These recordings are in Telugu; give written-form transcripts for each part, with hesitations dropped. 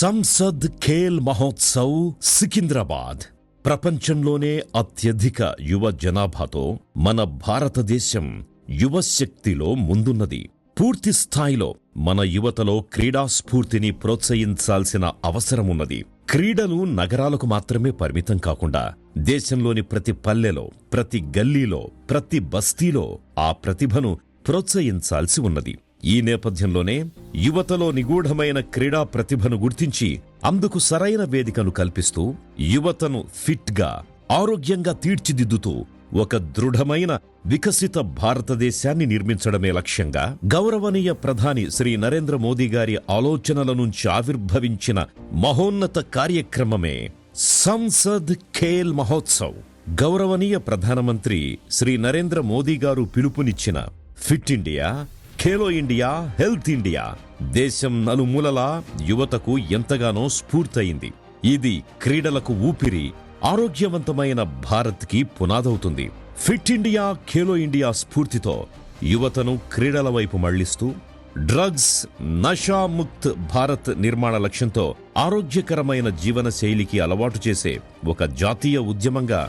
సంసద్ ఖేల్ మహోత్సవ్ సికింద్రాబాద్. ప్రపంచంలోనే అత్యధిక యువ జనాభాతో మన భారతదేశం యువశక్తిలో ముందున్నది. పూర్తి స్థాయిలో మన యువతలో క్రీడా స్ఫూర్తిని ప్రోత్సహించాల్సిన అవసరమున్నది. క్రీడలు నగరాలకు మాత్రమే పరిమితం కాకుండా దేశంలోని ప్రతి పల్లెలో, ప్రతి గల్లీలో, ప్రతి బస్తీలో ఆ ప్రతిభను ప్రోత్సహించాల్సి ఉన్నది. ఈ నేపథ్యంలోనే యువతలో నిగూఢమైన క్రీడా ప్రతిభను గుర్తించి అందుకు సరైన వేదికను కల్పిస్తూ యువతను ఫిట్గా, ఆరోగ్యంగా తీర్చిదిద్దుతూ ఒక దృఢమైన వికసిత భారతదేశాన్ని నిర్మించడమే లక్ష్యంగా గౌరవనీయ ప్రధాని శ్రీ నరేంద్ర మోదీ గారి ఆలోచనల నుంచి ఆవిర్భవించిన మహోన్నత కార్యక్రమమే సంసద్ ఖేల్ మహోత్సవ్. గౌరవనీయ ప్రధానమంత్రి శ్రీ నరేంద్ర మోదీ గారు పిలుపునిచ్చిన fit India, Khelo India, health India దేశం నలుమూలలా యువతకు ఎంతగానో స్ఫూర్తయింది. ఇది క్రీడలకు ఊపిరి, ఆరోగ్యవంతమైన భారత్కి పునాదవుతుంది. ఫిట్ ఇండియా, ఖేలో ఇండియా స్ఫూర్తితో యువతను క్రీడల వైపు మళ్లిస్తూ డ్రగ్స్, నషాముక్త్ భారత్ నిర్మాణ లక్ష్యంతో ఆరోగ్యకరమైన జీవన శైలికి అలవాటు చేసే ఒక జాతీయ ఉద్యమంగా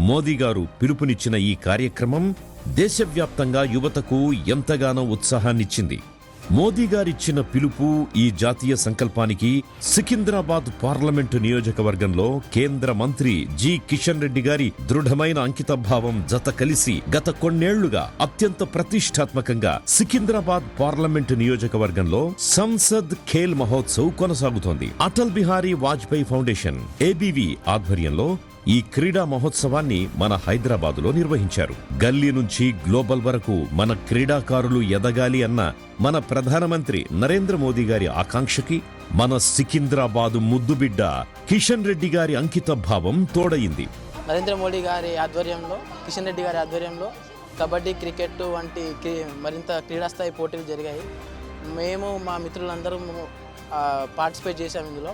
మోదీ గారు పిలుపునిచ్చిన ఈ కార్యక్రమం దేశవ్యాప్తంగా యువతకు ఎంతగానో ఉత్సాహాన్నిచ్చింది. మోదీ గారిచ్చిన పిలుపు, ఈ జాతీయ సంకల్పానికి సికింద్రాబాద్ పార్లమెంటు నియోజకవర్గంలో కేంద్ర మంత్రి జి కిషన్ రెడ్డి గారి దృఢమైన అంకితభావం జత కలిసి గత కొన్నేళ్లుగా అత్యంత ప్రతిష్టాత్మకంగా సికింద్రాబాద్ పార్లమెంటు నియోజకవర్గంలో సంసద్ ఖేల్ మహోత్సవ్ కొనసాగుతోంది. అటల్ బిహారీ వాజ్పేయి ఫౌండేషన్ ఏబీవీ ఆధ్వర్యంలో ఈ క్రీడా మహోత్సవాన్ని మన హైదరాబాదులో నిర్వహించారు. గల్లీ నుంచి గ్లోబల్ వరకు మన క్రీడాకారులు ఎదగాలి అన్న మన ప్రధానమంత్రి నరేంద్ర మోదీ గారి ఆకాంక్షకి మన సికింద్రాబాదు ముద్దుబిడ్డ కిషన్ రెడ్డి గారి అంకిత భావం తోడయింది. నరేంద్ర మోడీ గారి ఆధ్వర్యంలో, కిషన్ రెడ్డి గారి ఆధ్వర్యంలో కబడ్డీ, క్రికెట్ వంటి మరింత క్రీడాస్థాయి పోటీలు జరిగాయి. మేము మా మిత్రులందరూ పార్టిసిపేట్ చేశాము. ఇందులో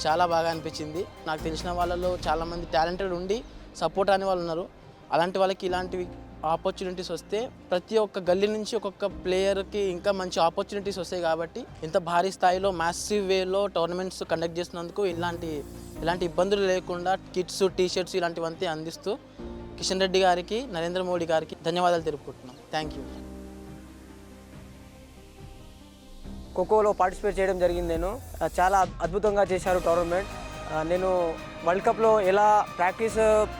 చాలా బాగా అనిపించింది. నాకు తెలిసిన వాళ్ళలో చాలామంది టాలెంటెడ్ ఉండి సపోర్ట్ అనే వాళ్ళు ఉన్నారు. అలాంటి వాళ్ళకి ఇలాంటివి ఆపర్చునిటీస్ వస్తే ప్రతి ఒక్క గల్లీ నుంచి ఒక్కొక్క ప్లేయర్కి ఇంకా మంచి ఆపర్చునిటీస్ వస్తాయి. కాబట్టి ఇంత భారీ స్థాయిలో మ్యాసివ్ వేలో టోర్నమెంట్స్ కండక్ట్ చేసినందుకు ఇలాంటి ఇబ్బందులు లేకుండా కిట్స్, టీషర్ట్స్ ఇలాంటివంతా అందిస్తూ కిషన్ రెడ్డి గారికి, నరేంద్ర మోడీ గారికి ధన్యవాదాలు తెలుపుకుంటున్నాం. Thank you. ఖోఖోలో పార్టిసిపేట్ చేయడం జరిగింది. నేను చాలా అద్భుతంగా చేశారు టోర్నమెంట్. నేను వరల్డ్ కప్లో ఎలా ప్రాక్టీస్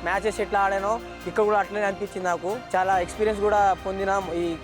మ్యాచెస్ ఎట్లా ఆడానో ఇక్కడ కూడా అట్లనే అనిపించింది. నాకు చాలా ఎక్స్పీరియన్స్ కూడా పొందినాం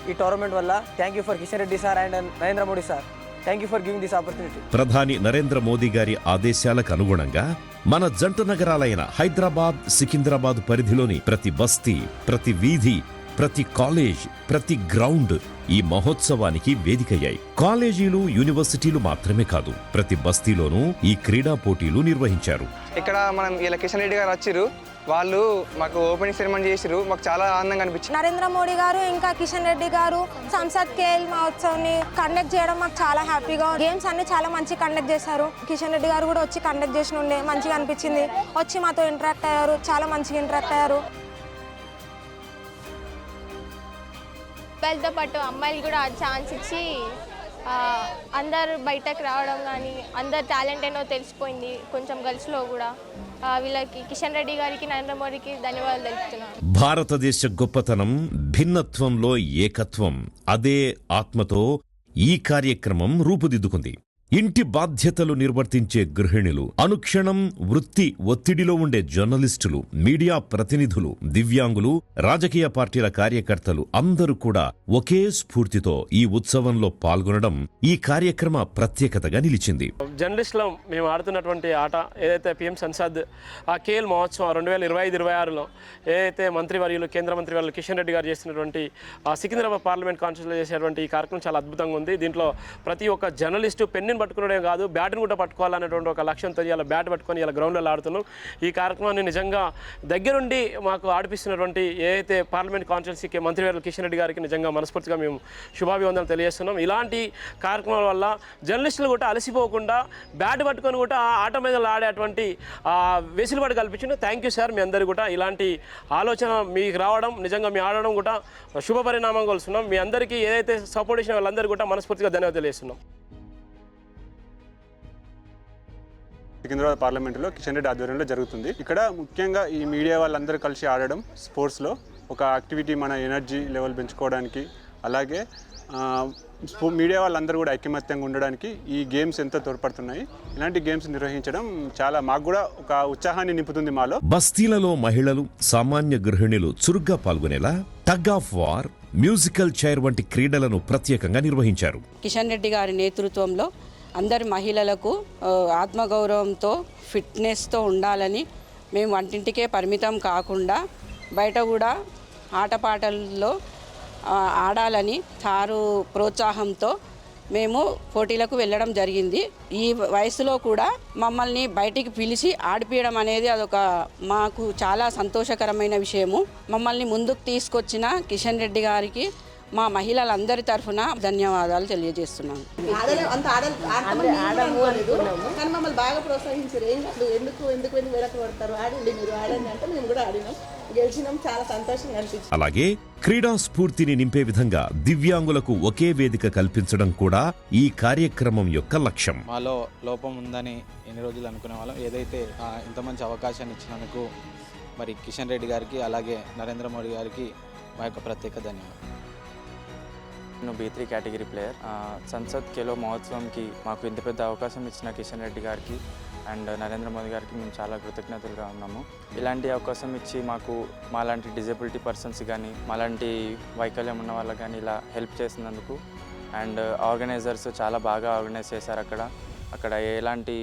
ఈ టోర్నమెంట్ వల్ల. Thank you for Kishan Reddy sir and Narendra Modi sir. Thank you for giving this opportunity. ప్రధాని నరేంద్ర మోదీ గారి ఆదేశాలకు అనుగుణంగా మన జంట నగరాలైన హైదరాబాద్, సికింద్రాబాద్ పరిధిలోని ప్రతి బస్తీ, ప్రతి వీధి, ప్రతి కాలేజ్, ప్రతి గ్రౌండ్ ఈ మహోత్సవానికి వేదికయ్యాయి. కాలేజీలు, యూనివర్సిటీలు మాత్రమే కాదు, ప్రతి బస్తీలోనూ ఈ క్రీడా పోటీలు నిర్వహించారు. ఇక్కడ మనం ఇలా కిషన్ రెడ్డి గారు వచ్చిర్రు, వాళ్ళు మాకు ఓపెనింగ్ సెరమనీ చేసిరు. మాకు చాలా ఆనందంగా అనిపించింది. నరేంద్ర మోడీ గారు ఇంకా కిషన్ రెడ్డి గారు సంసద్ ఖేల్ మహోత్సవ్ని కండక్ట్ చేయడం మాకు చాలా హ్యాపీగా. గేమ్స్ అన్ని చాలా మంచిగా కండక్ట్ చేశారు. కిషన్ రెడ్డి గారు కూడా వచ్చి కండక్ట్ చేసిన ఉండే మంచిగా అనిపించింది. వచ్చి మాతో ఇంటరాక్ట్ అయ్యారు, చాలా మంచిగా ఇంటరాక్ట్ అయ్యారు. అబ్బాయిలతో పాటు అమ్మాయిలు కూడా ఛాన్స్ ఇచ్చి అందరు బయటకు రావడం కానీ అందరు టాలెంట్ ಏನో తెలిసిపోయింది కొంచెం గర్ల్స్లో కూడా. వీళ్ళకి కిషన్ రెడ్డి గారికి, నరేంద్ర మోడీకి ధన్యవాదాలు తెలుపుతున్నాను. భారతదేశ గొప్పతనం భిన్నత్వంలో ఏకత్వం. అదే ఆత్మతో ఈ కార్యక్రమం రూపుదిద్దుకుంది. ఇంటి బాధ్యతలు నిర్వర్తించే గృహిణులు, అనుక్షణం వృత్తి ఒత్తిడిలో ఉండే జర్నలిస్టులు, మీడియా ప్రతినిధులు, దివ్యాంగులు, రాజకీయ పార్టీల కార్యకర్తలు అందరూ కూడా ఒకే స్ఫూర్తితో ఈ ఉత్సవంలో పాల్గొనడం ఈ కార్యక్రమ ప్రత్యేకతగా నిలిచింది. జర్నలిస్టులు మేము ఆడుతున్నటువంటి ఆట ఏదైతే పిఎం సంసద్ ఖేల్ మహోత్సవం 2025-26లో ఏదైతే మంత్రివర్యులు, కేంద్ర మంత్రివర్యులు కిషన్ రెడ్డి గారు చేసినటువంటి సికింద్రాబాద్ పార్లమెంట్ కాన్స్టిట్యూన్సీలో చేసినటువంటి ఈ కార్యక్రమం చాలా అద్భుతంగా ఉంది. దీంట్లో ప్రతి ఒక్క జర్నలిస్టు పెన్నుని పట్టుకునే కాదు, బ్యాట్ని కూడా పట్టుకోవాలనేటువంటి ఒక లక్ష్యంతో ఇలా బ్యాట్ పట్టుకొని ఇలా గ్రౌండ్లో ఆడుతున్నాం. ఈ కార్యక్రమాన్ని నిజంగా దగ్గరుండి మాకు ఆడిపిస్తున్నటువంటి ఏదైతే పార్లమెంట్ కాన్స్టిట్యూన్సీకి మంత్రివర్యులు కిషన్ రెడ్డి గారికి నిజంగా మనస్ఫూర్తిగా మేము శుభాభివందనలు తెలియజేస్తున్నాం. ఇలాంటి కార్యక్రమాల వల్ల జర్నలిస్టులు కూడా అలసిపోకుండా బ్యాట్ పట్టుకొని కూడా ఆట మీద ఆడేటువంటి వెసులుబాటు కల్పించింది. Thank you sir. మీ అందరికీ కూడా ఇలాంటి ఆలోచన మీకు రావడం, నిజంగా మీ ఆడడం కూడా శుభ పరిణామం కొలుస్తున్నాం. మీ అందరికీ ఏదైతే సపోర్ట్ చేసిన వాళ్ళందరికీ కూడా మనస్ఫూర్తిగా ధన్యవాదాలు తెలియజేస్తున్నాం. సికింద్రాబాద్ పార్లమెంటులో కిషన్ రెడ్డి ఆధ్వర్యంలో జరుగుతుంది. ఇక్కడ ముఖ్యంగా ఈ మీడియా వాళ్ళందరూ కలిసి ఆడడం స్పోర్ట్స్లో ఒక యాక్టివిటీ, మన ఎనర్జీ లెవెల్ పెంచుకోవడానికి, అలాగే మీడియా వాళ్ళందరూ కూడా ఐకమత్యంగా ఉండడానికి ఈ గేమ్స్ ఎంతో తోడ్పడుతున్నాయి. ఇలాంటి గేమ్స్ నిర్వహించడం చాలా మాకు కూడా ఒక ఉత్సాహాన్ని నింపుతుంది మాలో. బస్తీలలో మహిళలు, సామాన్య గృహిణులు చురుగ్గా పాల్గొనేలా tug of war, musical chair వంటి క్రీడలను ప్రత్యేకంగా నిర్వహించారు. కిషన్ రెడ్డి గారి నేతృత్వంలో అందరి మహిళలకు ఆత్మగౌరవంతో, ఫిట్నెస్తో ఉండాలని, మేము వంటింటికే పరిమితం కాకుండా బయట కూడా ఆటపాటల్లో ఆడాలని సారు ప్రోత్సాహంతో మేము పోటీలకు వెళ్ళడం జరిగింది. ఈ వయసులో కూడా మమ్మల్ని బయటికి పిలిచి ఆడిపించడం అనేది అదొక మాకు చాలా సంతోషకరమైన విషయము. మమ్మల్ని ముందుకు తీసుకొచ్చిన కిషన్ రెడ్డి గారికి మా మహిళలందరి తరఫున ధన్యవాదాలు తెలియజేస్తున్నాను. కానీ మమ్మల్ని బాగా ప్రోత్సహించారు. ఏం కాదు, ఎందుకు వెనకబడతారు, ఆడండి, మీరు ఆడండి అంటే మేము కూడా ఆడినాం, గెలిచినాం. చాలా సంతోషంగా అనిపించింది. అలాగే క్రీడా స్ఫూర్తిని నింపే విధంగా దివ్యాంగులకు ఒకే వేదిక కల్పించడం కూడా ఈ కార్యక్రమం యొక్క లక్ష్యం. మాలో లోపం ఉందని ఎన్ని రోజులు అనుకునే వాళ్ళం. ఏదైతే ఇంత మంచి అవకాశాన్ని ఇచ్చినందుకు మరి కిషన్ రెడ్డి గారికి, అలాగే నరేంద్ర మోడీ గారికి మా యొక్క ప్రత్యేక ధన్యవాదాలు. నేను B3 category player. Sansad Khelo మహోత్సవంకి మాకు ఇంత పెద్ద అవకాశం ఇచ్చిన కిషన్ రెడ్డి గారికి అండ్ నరేంద్ర మోదీ గారికి మేము చాలా కృతజ్ఞతలుగా ఉన్నాము. ఇలాంటి అవకాశం ఇచ్చి మాలాంటి డిజేబిలిటీ పర్సన్స్ కానీ, మాలాంటి వైకల్యం ఉన్న వాళ్ళకి కానీ ఇలా హెల్ప్ చేసినందుకు, అండ్ ఆర్గనైజర్స్ చాలా బాగా ఆర్గనైజ్ చేశారు. అక్కడ ఎలాంటి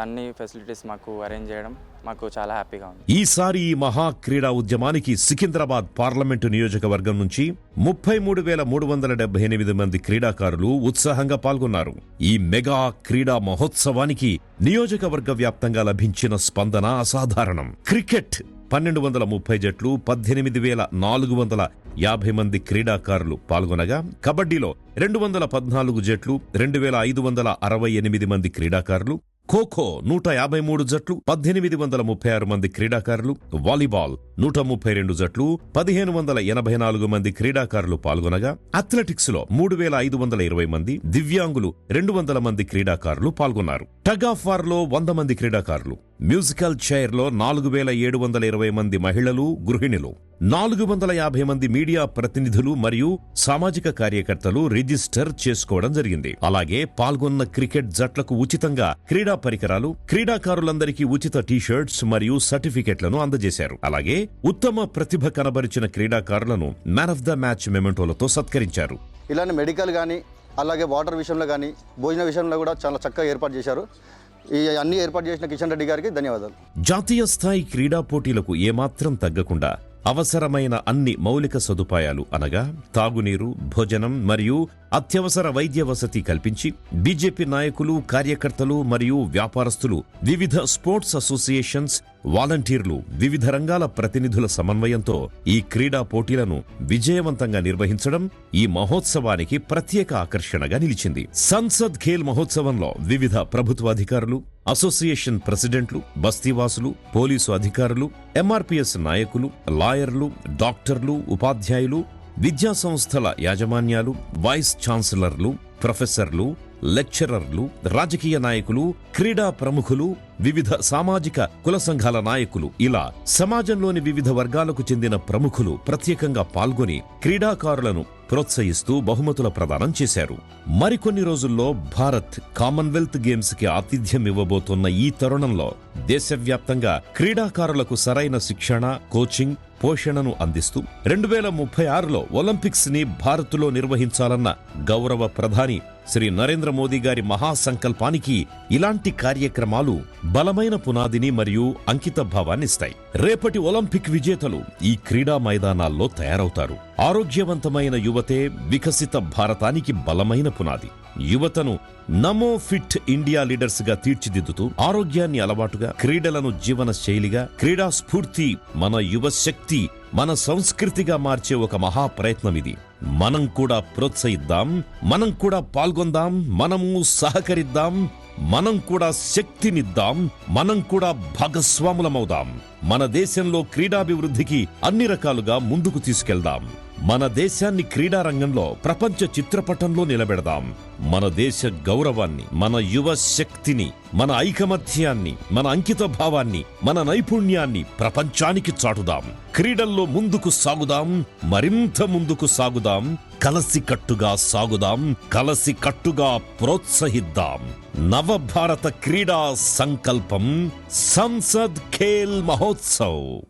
అన్ని ఫెసిలిటీస్ మాకు అరేంజ్ చేయడం మాకు చాలా హ్యాపీగా ఉంది. ఈసారి ఈ మహా క్రీడా ఉద్యమానికి సికింద్రాబాద్ పార్లమెంటు నియోజకవర్గం నుంచి 33,378 మంది క్రీడాకారులు ఉత్సాహంగా పాల్గొన్నారు. ఈ మెగా క్రీడా మహోత్సవానికి నియోజకవర్గ వ్యాప్తంగా లభించిన స్పందన అసాధారణం. క్రికెట్ 1230 జట్లు, 18,450 మంది క్రీడాకారులు పాల్గొనగా, కబడ్డీలో 214 జట్లు, 2,568 మంది క్రీడాకారులు, ఖోఖో 153 జట్లు, 1836 మంది క్రీడాకారులు, వాలీబాల్ 132 జట్లు, 1584 మంది క్రీడాకారులు పాల్గొనగా, అథ్లెటిక్స్ లో 3520 మంది, దివ్యాంగులు 200 మంది క్రీడాకారులు పాల్గొన్నారు. టగ్ ఆఫ్ వార్ లో 100 మంది క్రీడాకారులు, మ్యూజికల్ చైర్ లో 4720 మంది మహిళలు, గృహిణులు, 450 మంది మీడియా ప్రతినిధులు మరియు సామాజిక కార్యకర్తలు రిజిస్టర్ చేసుకోవడం జరిగింది. అలాగే పాల్గొన్న క్రికెట్ జట్లకు ఉచితంగా క్రీడా పరికరాలు, క్రీడాకారులందరికీ ఉచిత టీషర్ట్స్ మరియు సర్టిఫికెట్లను అందజేశారు. అలాగే ఉత్తమ ప్రతిభ కనబరిచిన క్రీడాకారులను మ్యాన్ ఆఫ్ ద మ్యాచ్ మెమెంటోలతో సత్కరించారు. ఇలాంటి మెడికల్ కానీ, అలాగే వాటర్ విషయంలో కానీ, భోజన విషయంలో కూడా చాలా చక్కగా ఏర్పాటు చేశారు. ఈ అన్ని ఏర్పాటు చేసిన కిషన్ రెడ్డి గారికి ధన్యవాదాలు. జాతీయ స్థాయి క్రీడా పోటీలకు ఏమాత్రం తగ్గకుండా అవసరమైన అన్ని మౌలిక సదుపాయాలు అనగా తాగునీరు, భోజనం మరియు అత్యవసర వైద్య వసతి కల్పించి బీజేపీ నాయకులు, కార్యకర్తలు మరియు వ్యాపారస్తులు, వివిధ స్పోర్ట్స్ అసోసియేషన్స్, వాలంటీర్లు, వివిధ రంగాల ప్రతినిధుల సమన్వయంతో ఈ క్రీడా పోటీలను విజయవంతంగా నిర్వహించడం ఈ మహోత్సవానికి ప్రత్యేక ఆకర్షణగా నిలిచింది. సంసద్ ఖేల్ మహోత్సవంలో వివిధ ప్రభుత్వ అధికారులు, అసోసియేషన్ ప్రెసిడెంట్లు, బస్తీవాసులు, పోలీసు అధికారులు, ఎంఆర్పీఎస్ నాయకులు, లాయర్లు, డాక్టర్లు, ఉపాధ్యాయులు, విద్యా సంస్థల యాజమాన్యాలు, వైస్ ఛాన్సలర్లు, ప్రొఫెసర్లు, లెక్చరర్లు, రాజకీయ నాయకులు, క్రీడా ప్రముఖులు, వివిధ సామాజిక కుల సంఘాల నాయకులు, ఇలా సమాజంలోని వివిధ వర్గాలకు చెందిన ప్రముఖులు ప్రత్యేకంగా పాల్గొని క్రీడాకారులను ప్రోత్సహిస్తూ బహుమతుల ప్రదానం చేశారు. మరికొన్ని రోజుల్లో భారత్ కామన్వెల్త్ గేమ్స్ కి ఆతిథ్యం ఇవ్వబోతున్న ఈ తరుణంలో దేశవ్యాప్తంగా క్రీడాకారులకు సరైన శిక్షణ, కోచింగ్, పోషణను అందిస్తూ 2036లో ఒలింపిక్స్ ని భారత్లో నిర్వహించాలన్న గౌరవ ప్రధాని శ్రీ నరేంద్ర మోదీ గారి మహాసంకల్పానికి ఇలాంటి కార్యక్రమాలు బలమైన పునాదిని మరియు అంకిత భావాన్నిస్తాయి. రేపటి ఒలింపిక్ విజేతలు ఈ క్రీడా మైదానాల్లో తయారవుతారు. ఆరోగ్యవంతమైన యువతే వికసిత భారతానికి బలమైన పునాది. యువతను నమో ఫిట్ ఇండియా లీడర్స్ గా తీర్చిదిద్దుతూ ఆరోగ్యాన్ని అలవాటుగా, క్రీడలను జీవన శైలిగా, క్రీడా స్ఫూర్తి మన యువ శక్తి, మన సంస్కృతిగా మార్చే ఒక మహా ప్రయత్నం ఇది. మనం కూడా ప్రోత్సహిద్దాం, మనం కూడా పాల్గొందాం, మనము సహకరిద్దాం, మనం కూడా శక్తినిద్దాం, మనం కూడా భాగస్వాములమవుదాం. మన దేశంలో క్రీడాభివృద్ధికి అన్ని రకాలుగా ముందుకు తీసుకెళ్దాం. మన దేశాన్ని క్రీడా రంగంలో ప్రపంచ చిత్రపటంలో నిలబెడదాం. మన దేశ గౌరవాన్ని, మన యువ శక్తిని, మన ఐకమత్యాన్ని, మన అంకిత భావాన్ని, మన నైపుణ్యాన్ని ప్రపంచానికి చాటుదాం. క్రీడల్లో ముందుకు సాగుదాం, మరింత ముందుకు సాగుదాం. కలసికట్టుగా సాగుదాం, కలసికట్టుగా ప్రోత్సహిద్దాం. నవభారత క్రీడా సంకల్పం సంసద్ ఖేల్ మహోత్సవ్.